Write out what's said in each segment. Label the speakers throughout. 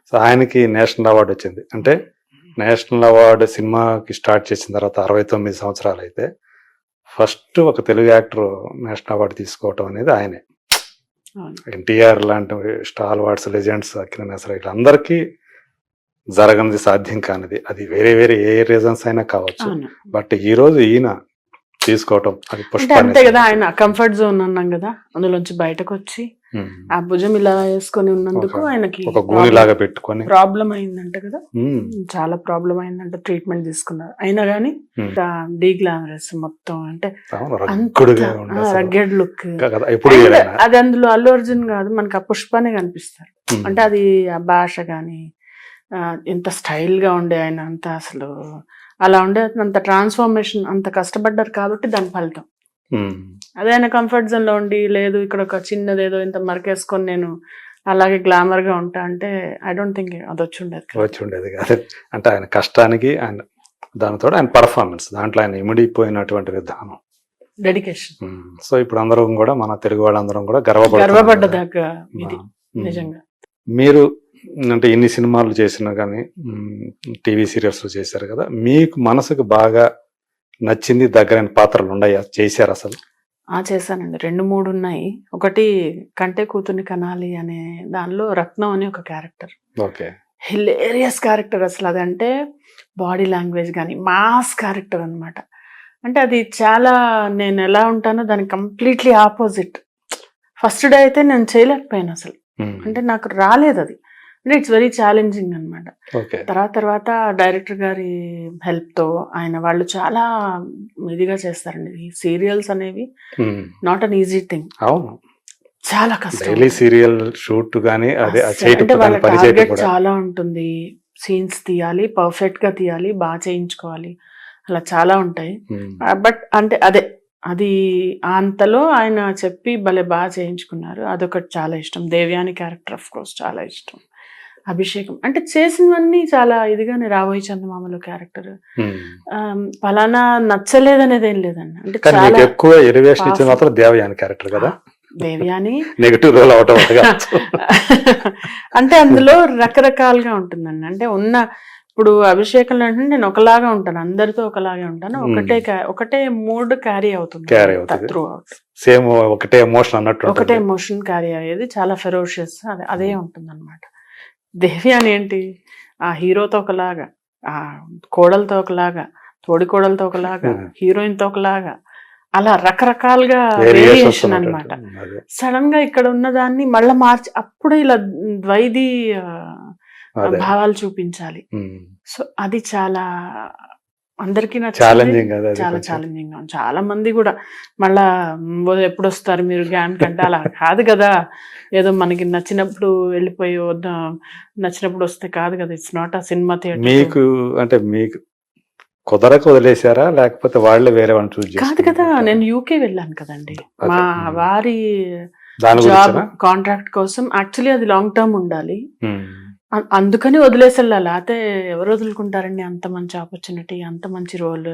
Speaker 1: So ఆయనకి national award వచ్చింది. అంటే నేషనల్ అవార్డు సినిమాకి స్టార్ట్ చేసిన తర్వాత 69 సంవత్సరాలు అయితే ఫస్ట్ ఒక తెలుగు యాక్టర్ నేషనల్ అవార్డు తీసుకోవటం అనేది ఆయనే. ఎన్టీఆర్ లాంటి star awards legends Akkineni Nageswara Rao వీళ్ళందరికీ జరగనిది, సాధ్యం కానిది. అది వేరే వేరే ఏ రీజన్స్ అయినా కావచ్చు. బట్ ఈ రోజు ఈయన తీసుకోవటం అది
Speaker 2: అంతే కదా, ఆయన కంఫర్ట్ జోన్ అన్నాం కదా, అందులోంచి బయటకు వచ్చి ఆ భుజం ఇలా వేసుకొని ఉన్నందుకు ఆయనకి
Speaker 1: ఒక గూనిలాగా పెట్టుకొని
Speaker 2: ప్రాబ్లం అయిందంట కదా, చాలా ప్రాబ్లం అయిందంట, ట్రీట్మెంట్ తీసుకున్నారు. అయినా గానీ డీగ్లామరస్ మొత్తం, అంటే రగ్గెడ్ లుక్. అది అందులో అల్లు అర్జున్ కాదు, మనకి ఆ పుష్పనే కనిపిస్తారు. అంటే అది ఆ భాష గాని ఎంత స్టైల్ గా ఉండే ఆయన, అంత అసలు అలా ఉండే, అంత ట్రాన్స్ఫర్మేషన్, అంత కష్టపడ్డారు కాబట్టి దాని ఫలితం. అదే ఆయన కంఫర్ట్ జోన్ లో ఉండి, లేదు ఇక్కడ ఒక చిన్నదేదో ఇంత మరకేసుకొని నేను అలాగే గ్లామర్ గా ఉంటా అంటే ఐ డోంట్ థింక్ అది వచ్చి
Speaker 1: ఉండేది కాదు. అంటే ఆయన కష్టానికి ఆయన దానితో ఆయన పర్ఫార్మెన్స్, దాంట్లో ఆయన ఇమిడిపోయినటువంటి విధానం,
Speaker 2: డెడికేషన్.
Speaker 1: సో ఇప్పుడు అందరం కూడా, మన తెలుగు వాళ్ళందరం కూడా
Speaker 2: గర్వపడ్డదాకా ఇది నిజంగా.
Speaker 1: మీరు అంటే ఇన్ని సినిమాలు చేసినా కానీ టీవీ సీరియల్స్ చేశారు కదా, మీకు మనసుకు బాగా నచ్చింది దగ్గరైన పాత్రలు ఉన్నాయా? చేశారు అసలు?
Speaker 2: చేశానండి, 2-3 ఉన్నాయి. ఒకటి కంటే కూతుర్ని కనాలి అనే దానిలో రత్నం అని ఒక క్యారెక్టర్,
Speaker 1: ఓకే,
Speaker 2: హిలేరియస్ క్యారెక్టర్ అసలు. అదంటే బాడీ లాంగ్వేజ్ కానీ మాస్ క్యారెక్టర్ అనమాట. అంటే అది చాలా, నేను ఎలా ఉంటానో దానికి కంప్లీట్లీ ఆపోజిట్. ఫస్ట్ డే అయితే నేను చేయలేకపోయాను అసలు, అంటే నాకు రాలేదు అది. అంటే ఇట్స్ వెరీ ఛాలెంజింగ్ అనమాట. తర్వాత డైరెక్టర్ గారి హెల్ప్ తో ఆయన వాళ్ళు చాలా ఇదిగా చేస్తారండి. ఈ సీరియల్స్ అనేవి నాట్ అన్ ఈజీ థింగ్, చాలా కష్టం.
Speaker 1: సీరియల్ షూట్ గానీ
Speaker 2: అంటే వాళ్ళ టార్గెట్ చాలా ఉంటుంది. సీన్స్ తీయాలి, పర్ఫెక్ట్ గా తీయాలి, బాగా చేయించుకోవాలి, అలా చాలా ఉంటాయి. బట్ అంటే అది అంతలో ఆయన చెప్పి భలే బాగా చేయించుకున్నారు. అదొకటి చాలా ఇష్టం. దేవ్యాని క్యారెక్టర్ ఆఫ్ కోర్స్ చాలా ఇష్టం. అభిషేకం అంటే చేసినవన్నీ చాలా ఇదిగానే. రాబోయే చందమామలో క్యారెక్టర్ ఫలానా నచ్చలేదనేది ఏం లేదండి. అంటే చాలా
Speaker 1: ఎక్కువ ఎలివేషన్ ఇచ్చింది మాత్రం దేవయాని క్యారెక్టర్ కదా,
Speaker 2: దేవ్యాని
Speaker 1: నెగటివ్ రోల్ అవటం.
Speaker 2: అంటే అందులో రకరకాలుగా ఉంటుందండి. అంటే ఇప్పుడు అభిషేకంలో అంటే నేను ఒకలాగా ఉంటాను, అందరితో ఒకలాగే ఉంటాను, ఒకటే మూడ్ క్యారీ అవుతుంది త్రూ అవుట్.
Speaker 1: సేమ్ ఒకటే ఎమోషన్ అన్నట్టు,
Speaker 2: ఒకటే ఎమోషన్ క్యారీ అయ్యేది, చాలా ఫెరోషియస్ అదే ఉంటుంది అనమాట. దేవ్యాని ఏంటి, ఆ హీరోతో ఒకలాగా, ఆ కోడలతో ఒకలాగా, తోడి కోడలతో ఒకలాగా, హీరోయిన్ తో ఒకలాగా, అలా రకరకాలుగా వేరియేషన్ అనమాట. సడన్ గా ఇక్కడ ఉన్నదాన్ని మళ్ళీ మార్చి అప్పుడు ఇలా ద్వైది భావాలు చూపించాలి. సో అది చాలా అందరికీ
Speaker 1: ఛాలెంజింగ్,
Speaker 2: చాలా ఛాలెంజింగ్ గా. చాలా మంది కూడా మళ్ళా ఎప్పుడు వస్తారు మీరు గ్యాన్ కంటే, అలా కాదు కదా, ఏదో మనకి నచ్చినప్పుడు వెళ్ళిపోయి నచ్చినప్పుడు వస్తే కాదు కదా. ఇట్స్ నాట్ ఆ సినిమా థియేటర్.
Speaker 1: మీకు అంటే మీకు కుదరకు వదిలేశారా, లేకపోతే వాళ్ళే వేరే వాళ్ళని చూస్ చేశారా?
Speaker 2: కాదు కదా, నేను యూకే వెళ్ళాను కదండి మా వారి జాబ్ కాంట్రాక్ట్ కోసం. యాక్చువల్లీ అది లాంగ్ టర్మ్ ఉండాలి, అందుకని వదిలేసి వెళ్ళాలి. అయితే ఎవరు వదులుకుంటారండి అంత మంచి ఆపర్చునిటీ, అంత మంచి role.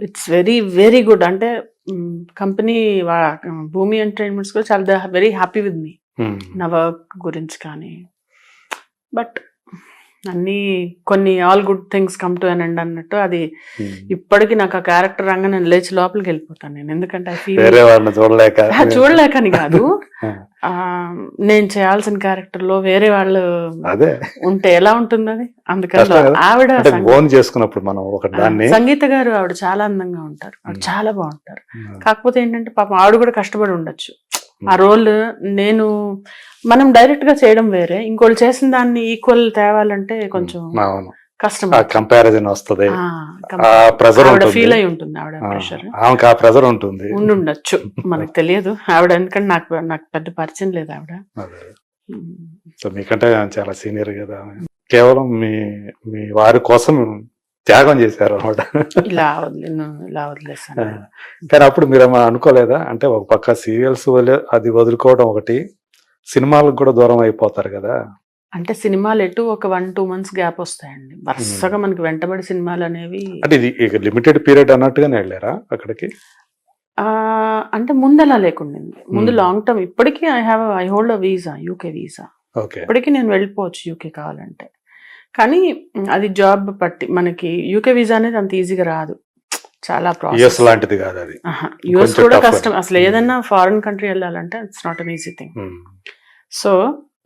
Speaker 2: It's very very good. అంటే కంపెనీ భూమి ఎంటర్టైన్మెంట్స్ కూడా చాలా వెరీ హ్యాపీ విత్ మీ, నా వర్క్ గురించి కానీ. బట్ అన్నీ కొన్ని all good things come to an end అన్నట్టు. అది ఇప్పటికి నాకు ఆ క్యారెక్టర్ రంగా నేను లేచి లోపలికి వెళ్ళిపోతాను నేను. ఎందుకంటే చూడలేకని కాదు, నేను చేయాల్సిన క్యారెక్టర్ లో వేరే వాళ్ళు ఉంటే ఎలా ఉంటుంది అది. అందుకని ఆవిడ సంగీత గారు ఆవిడ చాలా అందంగా ఉంటారు, ఆవిడ చాలా బాగుంటారు. కాకపోతే ఏంటంటే పాపం ఆవిడ కూడా కష్టపడి ఉండొచ్చు ఆ రోల్. మనం డైరెక్ట్ గా చేయడం వేరే, ఇంకోళ్ళు చేసిన దాన్ని ఈక్వల్ తేవాలంటే కొంచెం కష్టం,
Speaker 1: కంపారిజన్ వస్తుంది,
Speaker 2: ఫీల్ అయి ఉంటుంది ఆవిడ ప్రెషర్,
Speaker 1: ఆ ప్రెషర్ ఉంటుంది,
Speaker 2: ఉండుండొచ్చు, మనకు తెలియదు. ఆవిడ ఎందుకంటే నాకు పెద్ద పరిచయం లేదు ఆవిడ.
Speaker 1: సో మీకంటే చాలా సీనియర్ కదా, కేవలం మీ వారి కోసం త్యాగం చేశారు అనమాట.
Speaker 2: ఇలా వదిలేసాను.
Speaker 1: కానీ అప్పుడు మీరు అనుకోలేదా, అంటే ఒక పక్క సీరియల్స్ అది వదులుకోవడం ఒకటి, సినిమాలకు కూడా దూరం అయిపోతారు కదా.
Speaker 2: అంటే సినిమాలు ఎటు ఒక 1-2 months గ్యాప్ వస్తాయండి, వరుసగా మనకి వెంటబడి సినిమాలు అనేవి.
Speaker 1: అంటే ఇది లిమిటెడ్ పీరియడ్ అన్నట్టుగానే వెళ్ళారా అక్కడికి?
Speaker 2: అంటే ముందు అలా లేకుండా, ముందు లాంగ్ టర్మ్. ఇప్పటికీ I hold a visa, UK visa.
Speaker 1: Okay.
Speaker 2: ఇప్పటికీ నేను వెళ్ళిపోవచ్చు యూకే కావాలంటే. కానీ అది జాబ్ బట్టి మనకి యూకే వీసా అనేది అంత ఈజీగా రాదు. చాలా
Speaker 1: యుఎస్
Speaker 2: ప్రాసెస్.
Speaker 1: లాంటిది కాదు అది.
Speaker 2: యూఎస్
Speaker 1: కొంచెం
Speaker 2: కూడా
Speaker 1: tough.
Speaker 2: కష్టం. అసలు ఏదైనా ఫారిన్ కంట్రీ వెళ్ళాలంటే it's not an easy thing. So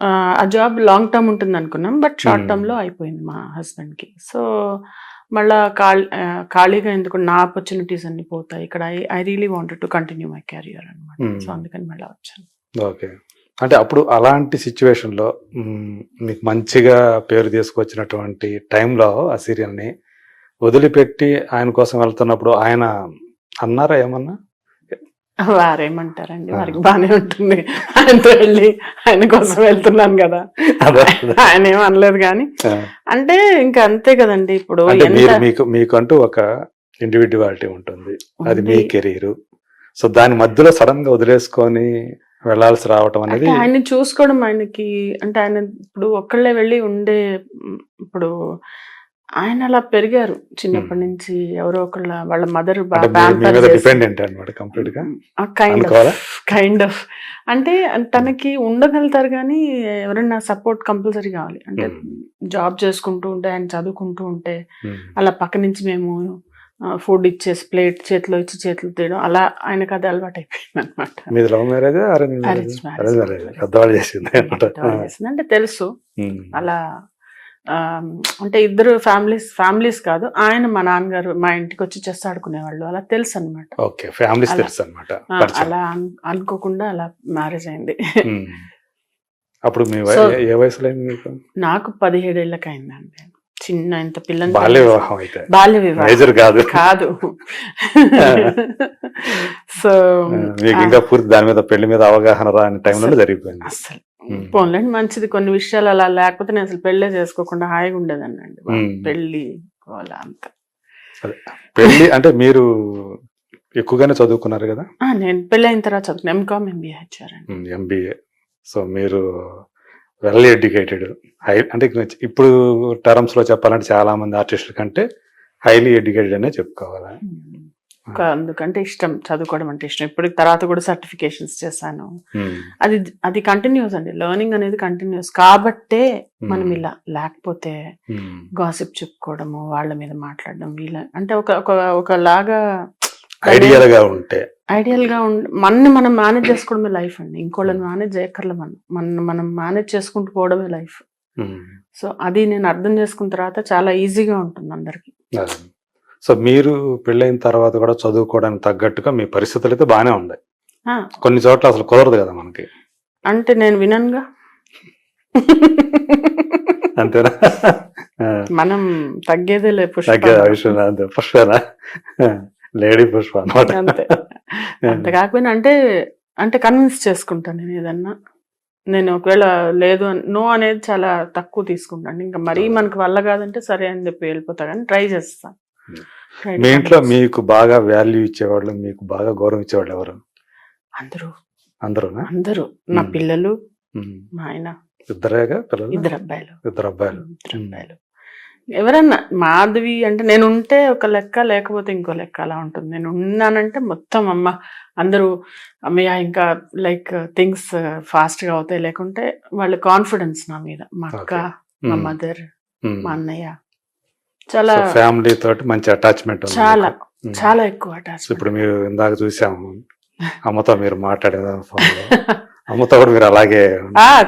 Speaker 2: ఆ జాబ్ లాంగ్ టర్మ్ ఉంటుంది అనుకున్నాం, బట్ షార్ట్ టర్మ్ లో అయిపోయింది మా హస్బెండ్ కి. సో మళ్ళా ఖాళీగా ఎందుకు, నా ఆపర్చునిటీస్ అన్ని పోతాయి ఇక్కడ. I really wanted to continue my career అనమాట. సో అందుకని మళ్ళీ వచ్చాను.
Speaker 1: ఓకే. అంటే అప్పుడు అలాంటి సిచ్యువేషన్ లో మీకు మంచిగా పేరు తీసుకొచ్చినటువంటి టైంలో ఆ సీరియల్ ని వదిలిపెట్టి ఆయన కోసం వెళ్తున్నప్పుడు ఆయన అన్నారా ఏమన్నా?
Speaker 2: వారేమంటారండి, వారికి బానే ఉంటుంది. ఆయనతో వెళ్ళి ఆయన కోసం వెళ్తున్నాను కదా, ఆయన ఏం అనలేదు. కానీ అంటే ఇంకా అంతే కదండి. ఇప్పుడు
Speaker 1: అంటే మీరు మీకంటూ ఒక ఇండివిడ్యువాలిటీ ఉంటుంది, అది మీ కెరీర్. సో దాని మధ్యలో సడన్ గా వదిలేసుకొని వెళ్ళాల్సి రావటం అనేది,
Speaker 2: ఆయన్ని చూసుకోవడం ఆయనకి అంటే ఆయన ఇప్పుడు ఒక్కళ్ళే వెళ్ళి ఉండే, ఇప్పుడు ఆయన అలా పెరిగారు చిన్నప్పటి నుంచి. ఎవరో ఒకళ్ళ వాళ్ళ మదర్
Speaker 1: డిపెండెంట్ అనమాట కంప్లీట్ గా.
Speaker 2: కైండ్ ఆఫ్ అంటే తనకి ఉండగలుగుతారు, కానీ ఎవరైనా సపోర్ట్ కంపల్సరీ కావాలి. అంటే జాబ్ చేసుకుంటూ ఉంటే, ఆయన చదువుకుంటూ ఉంటే అలా పక్క నుంచి మేము ఫుడ్ ఇచ్చేసి ప్లేట్ చేతిలో ఇచ్చి చేతులు తీయడం, అలా ఆయనకు అది అలవాటు అయిపోయింది అనమాట.
Speaker 1: మీది లవ్ మ్యారేజ్
Speaker 2: అంటే తెలుసు అలా. అంటే ఇద్దరు ఫ్యామిలీస్ కాదు, ఆయన మా నాన్నగారు మా ఇంటికి వచ్చి చెస్ ఆడుకునేవాళ్ళు, అలా తెలుసు అనమాట. అలా అనుకోకుండా అలా మ్యారేజ్ అయింది.
Speaker 1: అప్పుడు ఏ వయసులో అయింది మీకు?
Speaker 2: నాకు 17 ఏళ్ళకి అయిందండి. చిన్న ఇంత పిల్లని
Speaker 1: బాల్య వివాహం అయితే,
Speaker 2: బాల్య వివాహం కాదు. సో
Speaker 1: మీకు ఇంకా పూర్తి దాని మీద పెళ్లి మీద అవగాహన రాని టైంలో జరిగిపోయింది.
Speaker 2: అసలు పోన్లేండి, మంచిది. కొన్ని విషయాలు అలా లేకపోతే నేను అసలు పెళ్ళే చేసుకోకుండా హాయిగా ఉండేదాన్ని. పెళ్లి అలా అంత.
Speaker 1: పెళ్లి అంటే మీరు ఎక్కువగానే చదువుకున్నారు కదా?
Speaker 2: నేను పెళ్లి అయిన తర్వాత చదువుకున్నాను, ఎంకామ్ ఎంబీఏ ఇచ్చారండి.
Speaker 1: ఎంబీఏ. సో మీరు వెల్ ఎడ్యుకేటెడ్, అంటే ఇప్పుడు టర్మ్స్ లో చెప్పాలంటే చాలా మంది ఆర్టిస్టుల కంటే హైలీ ఎడ్యుకేటెడ్ అనే చెప్పుకోవాలి.
Speaker 2: అందుకంటే ఇష్టం, చదువుకోవడం అంటే ఇష్టం. ఇప్పటికి తర్వాత కూడా సర్టిఫికేషన్స్ చేశాను. అది కంటిన్యూస్ అండి, లెర్నింగ్ అనేది కంటిన్యూస్. కాబట్టే మనం ఇలా, లేకపోతే గాసిప్ చెప్పుకోవడము, వాళ్ళ మీద మాట్లాడడం, వీళ్ళ అంటే ఒకలాగా
Speaker 1: ఐడియల్ గా
Speaker 2: మనని మనం మేనేజ్ చేసుకోవడమే లైఫ్ అండి. ఇంకోళ్ళని మేనేజ్ చేయక్కర్లే. మనం మేనేజ్ చేసుకుంటూ పోవడమే లైఫ్. సో అది నేను అర్థం చేసుకున్న తర్వాత చాలా ఈజీగా ఉంటుంది అందరికి.
Speaker 1: సో మీరు పెళ్ళైన తర్వాత కూడా చదువుకోవడానికి తగ్గట్టుగా మీ పరిస్థితులు అయితే బాగానే ఉన్నాయి. కొన్ని చోట్ల అసలు కుదరదు కదా మనకి.
Speaker 2: అంటే నేను విననుగా,
Speaker 1: అంతేనా?
Speaker 2: మనం తగ్గేదే లే.
Speaker 1: పుష్పేనా? లేడీ పుష్ప అన్నమాట.
Speaker 2: అంతే. అంత కాకపోయినా అంటే కన్విన్స్ చేసుకుంటాను నేను ఏదన్నా. నేను ఒకవేళ లేదు నో అనేది చాలా తక్కువ తీసుకుంటాను. ఇంకా మరీ మనకు వల్ల కాదంటే సరే అని చెప్పి వెళ్ళిపోతా, కానీ ట్రై చేస్తాను.
Speaker 1: మీ ఇంట్లో మీకు బాగా వాల్యూ ఇచ్చేవాళ్ళు, మీకు బాగా గౌరవం ఇచ్చేవాళ్ళు ఎవరు?
Speaker 2: అందరూ. నా పిల్లలు, మా ఆయన.
Speaker 1: ఇద్దరేగా పిల్లలు?
Speaker 2: ఇద్దరు అబ్బాయిలు. ఎవరన్నా మాధవి అంటే నేను ఉంటే ఒక లెక్క, లేకపోతే ఇంకో లెక్క, అలా ఉంటుంది. నేను ఉన్నానంటే మొత్తం అందరూ అమ్మయ్య ఇంకా లైక్ థింగ్స్ ఫాస్ట్ గా అవుతాయి. లేకుంటే వాళ్ళ కాన్ఫిడెన్స్ నా మీద, మా అక్క, మా మదర్, మా అన్నయ్య, చాలా
Speaker 1: ఫ్యామిలీ తోటి మంచి అటాచ్మెంట్,
Speaker 2: చాలా ఎక్కువ అటాచ్మెంట్.
Speaker 1: ఇప్పుడు మీరు ఇందాక చూసాము అమ్మతో మీరు మాట్లాడేదా, అమ్మతో కూడా మీరు అలాగే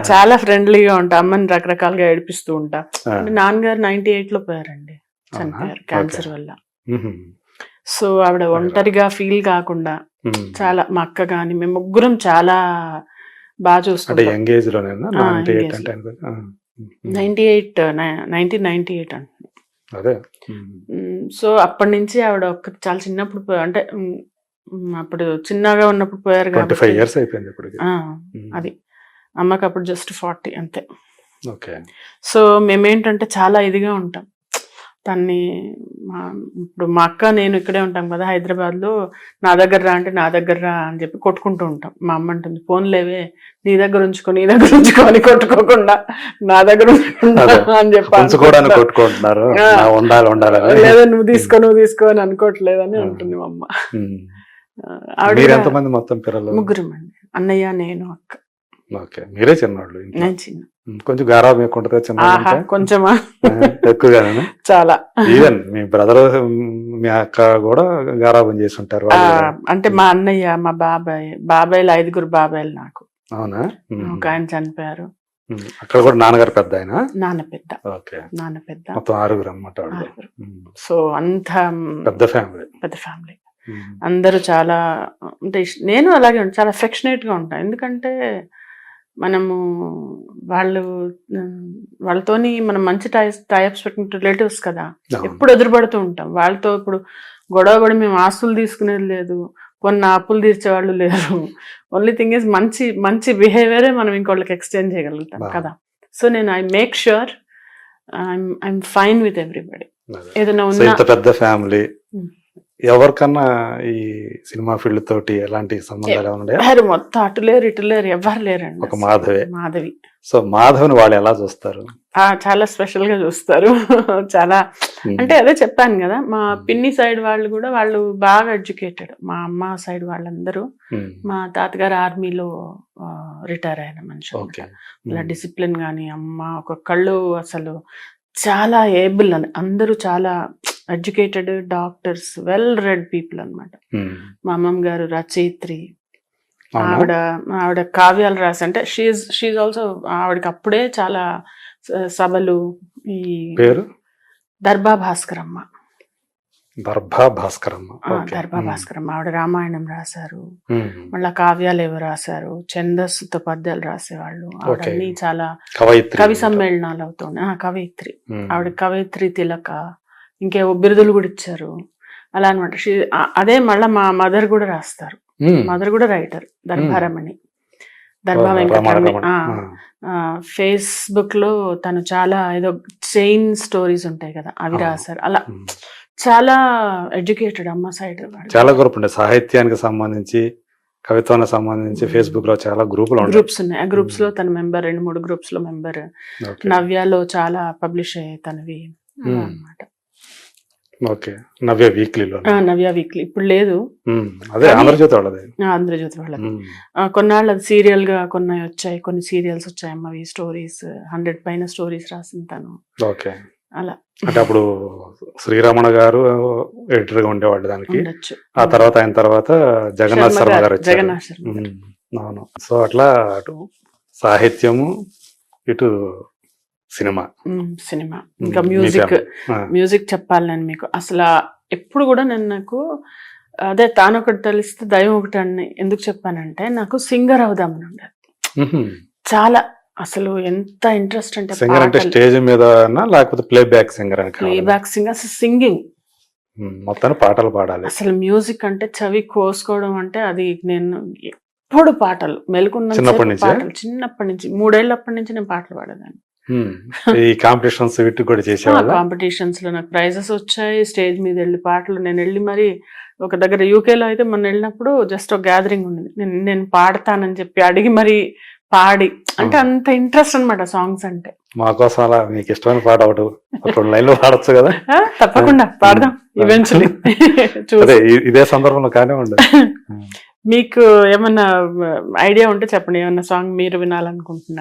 Speaker 2: చాలా ఫ్రెండ్లీగా ఉంటా. అమ్మని రకరకాలుగా ఏడిపిస్తూ ఉంటా. నాన్నగారు 98 లో పోయారండి, చనిపోయారు క్యాన్సర్ వల్ల. సో ఆవిడ ఒంటరిగా ఫీల్ కాకుండా చాలా, మా అక్క గాని మేము ముగ్గురం చాలా బాగా చూసుకుంటాం. 1998
Speaker 1: అదే.
Speaker 2: సో అప్పటి నుంచి ఆవిడ చాలా చిన్నప్పుడు అంటే అప్పుడు చిన్నగా ఉన్నప్పుడు పోయారు కాబట్టి
Speaker 1: 25 years అయిపోయింది ఇప్పుడు.
Speaker 2: అది అమ్మకి అప్పుడు జస్ట్ 40 అంతే. సో మేమేంటంటే చాలా ఇదిగా ఉంటాం తన్ని. ఇప్పుడు మా అక్క నేను ఇక్కడే ఉంటాం కదా హైదరాబాద్ లో, నా దగ్గర రా అంటే నా దగ్గర రా అని చెప్పి కొట్టుకుంటూ ఉంటాం. మా అమ్మ అంటుంది ఫోన్ లేవే, నీ దగ్గర ఉంచుకో అని కొట్టుకోకుండా నా దగ్గర అని చెప్పి లేదా నువ్వు తీసుకో అని అనుకోవట్లేదని అంటుంది మా అమ్మ.
Speaker 1: మొత్తం పిల్లలు?
Speaker 2: ముగ్గురం అండి, అన్నయ్య, నేను, అక్క.
Speaker 1: మీరే చిన్నవాళ్ళు?
Speaker 2: నేను చిన్న.
Speaker 1: కొంచెం గారాబం ఎక్కువ ఉంటుంది చిన్న
Speaker 2: ఆహా కొంచెమా
Speaker 1: ఎక్కువగానే.
Speaker 2: చాలా.
Speaker 1: ఈవెన్ మీ బ్రదర్ మీ అక్క కూడా గారాబం చేసి ఉంటారు
Speaker 2: ఆ,
Speaker 1: వాళ్ళు కూడా.
Speaker 2: అంటే మా అన్నయ్య మా బాబాయ్లు 5 బాబాయ్లు నాకు.
Speaker 1: అవునా?
Speaker 2: ఒక ఆయన చనిపోయారు.
Speaker 1: అక్కడ కూడా నాన్నగారు పెద్ద ఆయన.
Speaker 2: నాన్న పెద్ద.
Speaker 1: ఓకే.
Speaker 2: నాన్న పెద్ద.
Speaker 1: మొత్తం 6 అన్నమాట వాళ్ళు.
Speaker 2: సో అంత
Speaker 1: పెద్ద ఫ్యామిలీ.
Speaker 2: పెద్ద ఫ్యామిలీ. అందరూ చాలా అంటే నేను అలాగే ఉంటాను, చాలా అఫెక్షనేట్ గా ఉంటాను. ఎందుకంటే మనము వాళ్ళతోని మనం మంచి టైప్స్ పెట్టిన రిలేటివ్స్ కదా, ఎప్పుడు ఎదురుపడుతూ ఉంటాం వాళ్ళతో. ఇప్పుడు గొడవ పడి మేము ఆస్తులు తీసుకునేది లేదు, కొన్ని అప్పులు తీర్చేవాళ్ళు లేరు. ఓన్లీ థింగ్ ఇస్ మంచి మంచి బిహేవియరే మనం ఇంకోళ్ళకి ఎక్స్చేంజ్ చేయగలుగుతాం కదా. సో నేను I make sure I'm fine with everybody. ఏదైనా
Speaker 1: ఇంత పెద్ద ఫ్యామిలీ ఎవరికన్నా ఈ సినిమా ఫీల్డ్ తోటి ఎలాంటి సంబంధాలు ఉన్నాయా?
Speaker 2: మొత్తం అటు లేరు ఇటు లేరు, ఎవరు లేరండి.
Speaker 1: ఒక మాధవి. సో మాధవ్ని వాళ్ళు ఎలా చూస్తారు?
Speaker 2: చాలా స్పెషల్ గా చూస్తారు. చాలా అంటే అదే చెప్పాను కదా, మా పిన్ని సైడ్ వాళ్ళు కూడా వాళ్ళు బాగా ఎడ్యుకేటెడ్. మా అమ్మ సైడ్ వాళ్ళందరూ, మా తాతగారు ఆర్మీలో రిటైర్ అయిన మనిషి. ఇలా డిసిప్లిన్ గాని, అమ్మ ఒక కళ్ళు అసలు చాలా ఏబుల్ అని, అందరూ చాలా educated doctors, well read people అన్నమాట. మా అమ్మమ్మ గారు రచయిత్రి. ఆవిడ కావ్యాలు రాసి, అంటే షీఈ్ ఆల్సో, ఆవిడకి అప్పుడే చాలా సభలు. ఈ
Speaker 1: పేరు
Speaker 2: దర్భా భాస్కరమ్మ.
Speaker 1: దర్భా భాస్కరమ్మ
Speaker 2: ఆవిడ రామాయణం రాశారు, మళ్ళా కావ్యాలు ఏవో రాశారు, ఛందస్సుతో పద్యాలు రాసేవాళ్ళు. ఆవిడన్నీ చాలా కవి సమ్మేళనాలు అవుతుండే. కవయిత్రి. ఆవిడ కవయిత్రి తిలక, ఇంకేవో బిరుదులు కూడా ఇచ్చారు అలా అనమాట. అదే మళ్ళా మా మదర్ కూడా రాస్తారు. మదర్ కూడా రైటర్, దర్భారమణి, దర్భా వెంకటరమణి. ఫేస్బుక్ లో తను చాలా ఏదో చైన్ స్టోరీస్ ఉంటాయి కదా, అవి రాశారు. అలా చాలా ఎడ్యుకేటెడ్ అమ్మ సైడ్.
Speaker 1: చాలా గ్రూప్ ఉండే సాహిత్యానికి సంబంధించి, కవిత్వానికి సంబంధించి ఫేస్బుక్ లో చాలా గ్రూప్స్
Speaker 2: ఉన్నాయి. ఆ గ్రూప్స్ లో తన మెంబర్, 2-3 గ్రూప్స్ లో మెంబర్. నవ్యాలో చాలా పబ్లిష్ అయ్యాయి తనవి అన్నమాట.
Speaker 1: ఓకే. నవ్య వీక్లీలో.
Speaker 2: నవ్య వీక్లీ ఇప్పుడు లేదు,
Speaker 1: అదే ఆంధ్రజ్యోతి వాళ్ళది.
Speaker 2: ఆంధ్రజ్యోతి వాళ్ళది. కొన్నాళ్ళు అది సీరియల్ గా కొన్ని వచ్చాయి, కొన్ని సీరియల్స్ వచ్చాయి అమ్మవి. స్టోరీస్ 100 పైన స్టోరీస్ రాసింది తను.
Speaker 1: ఓకే.
Speaker 2: అలా
Speaker 1: అంటే అప్పుడు శ్రీరమణ గారు ఎడిటర్ గా ఉండేవాళ్ళు దానికి. ఆ తర్వాత ఆయన తర్వాత జగన్నాథ్ శర్మ గారు వచ్చారు. అవును. సో అట్లా అటు సాహిత్యము, ఇటు సినిమా.
Speaker 2: ఇంకా మ్యూజిక్ చెప్పాలి నేను మీకు. అసలు ఎప్పుడు కూడా నాకు అదే తానొకటి తెలిస్తే దైవం ఒకటి అని ఎందుకు చెప్పానంటే, నాకు సింగర్ అవుదామని ఉండేది చాలా. అసలు ఎంత ఇంట్రెస్ట్ అంటే,
Speaker 1: సింగర్ అంటే స్టేజ్ మీద లేకపోతే play back singer?
Speaker 2: Playback singer, అసలు సింగింగ్
Speaker 1: మొత్తాన్ని పాటలు పాడాలి.
Speaker 2: అసలు మ్యూజిక్ అంటే చెవి కోసుకోవడం అంటే అది. నేను ఎప్పుడు పాటలు మెలుకున్న చిన్నప్పటి నుంచి 3 ఏళ్ళప్పటి నుంచి నేను పాటలు పాడేదాన్ని.
Speaker 1: ఈ కాంపిటీషన్స్ వీటికి కూడా చేసేవాళ్ళ?
Speaker 2: కాంపిటీషన్స్ లో నాకు ప్రైజెస్ వచ్చాయి. స్టేజ్ మీద వెళ్ళి పాటలు నేను వెళ్ళి మరి ఒక దగ్గర యూకేలో అయితే మొన్న వెళ్ళినప్పుడు జస్ట్ ఒక గ్యాదరింగ్ ఉంది, నేను పాడతానని చెప్పి అడిగి మరి పాడి, అంటే అంత ఇంట్రెస్ట్ అన్నమాట సాంగ్స్ అంటే.
Speaker 1: మా కోసం అలా మీకు ఇష్టమైన పాట ఒకటి 2 లైన్లు పాడచ్చు కదా?
Speaker 2: తప్పకుండా పాడదాం ఈవెన్చువల్లీ.
Speaker 1: ఇదే సందర్భంలో కానీ ఉండదు.
Speaker 2: మీకు ఏమన్నా ఐడియా ఉంటే చెప్పండి, ఏమన్నా సాంగ్ మీరు వినాలనుకుంటున్నారు?